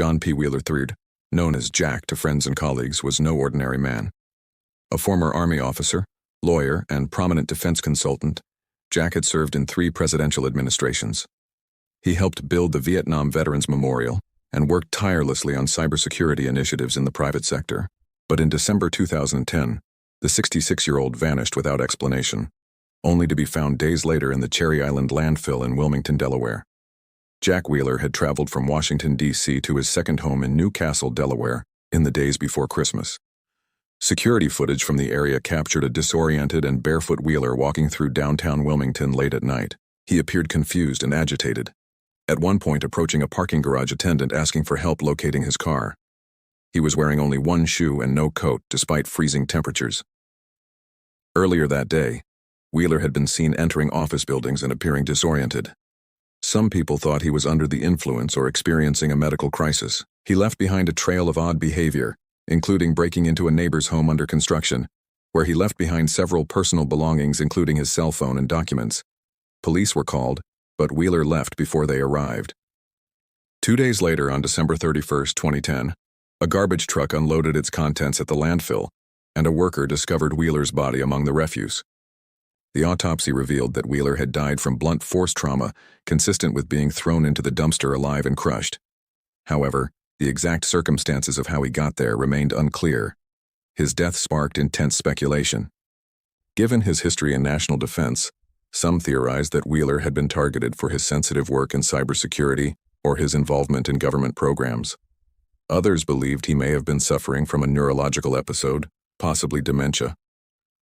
John P. Wheeler III, known as Jack to friends and colleagues, was no ordinary man. A former Army officer, lawyer, and prominent defense consultant, Jack had served in 3 presidential administrations. He helped build the Vietnam Veterans Memorial and worked tirelessly on cybersecurity initiatives in the private sector. But in December 2010, the 66-year-old vanished without explanation, only to be found days later in the Cherry Island landfill in Wilmington, Delaware. Jack Wheeler had traveled from Washington, D.C. to his second home in Newcastle, Delaware, in the days before Christmas. Security footage from the area captured a disoriented and barefoot Wheeler walking through downtown Wilmington late at night. He appeared confused and agitated, at one point approaching a parking garage attendant asking for help locating his car. He was wearing only one shoe and no coat despite freezing temperatures. Earlier that day, Wheeler had been seen entering office buildings and appearing disoriented. Some people thought he was under the influence or experiencing a medical crisis. He left behind a trail of odd behavior, including breaking into a neighbor's home under construction, where he left behind several personal belongings including his cell phone and documents. Police were called, but Wheeler left before they arrived. 2 days later, on December 31, 2010, a garbage truck unloaded its contents at the landfill, and a worker discovered Wheeler's body among the refuse. The autopsy revealed that Wheeler had died from blunt force trauma, consistent with being thrown into the dumpster alive and crushed. However, the exact circumstances of how he got there remained unclear. His death sparked intense speculation. Given his history in national defense, some theorized that Wheeler had been targeted for his sensitive work in cybersecurity or his involvement in government programs. Others believed he may have been suffering from a neurological episode, possibly dementia,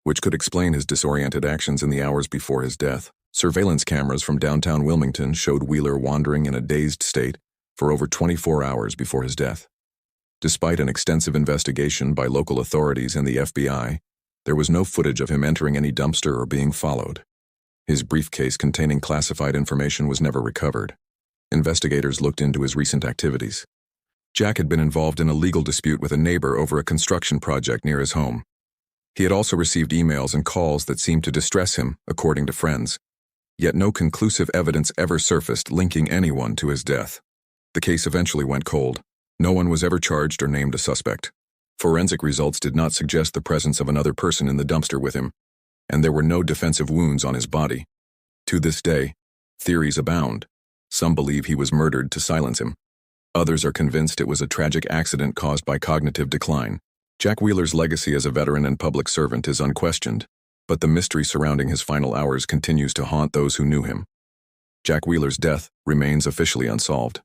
which could explain his disoriented actions in the hours before his death. Surveillance cameras from downtown Wilmington showed Wheeler wandering in a dazed state for over 24 hours before his death. Despite an extensive investigation by local authorities and the FBI, there was no footage of him entering any dumpster or being followed. His briefcase containing classified information was never recovered. Investigators looked into his recent activities. Jack had been involved in a legal dispute with a neighbor over a construction project near his home. He had also received emails and calls that seemed to distress him, according to friends. Yet no conclusive evidence ever surfaced linking anyone to his death. The case eventually went cold. No one was ever charged or named a suspect. Forensic results did not suggest the presence of another person in the dumpster with him, and there were no defensive wounds on his body. To this day, theories abound. Some believe he was murdered to silence him. Others are convinced it was a tragic accident caused by cognitive decline. Jack Wheeler's legacy as a veteran and public servant is unquestioned, but the mystery surrounding his final hours continues to haunt those who knew him. Jack Wheeler's death remains officially unsolved.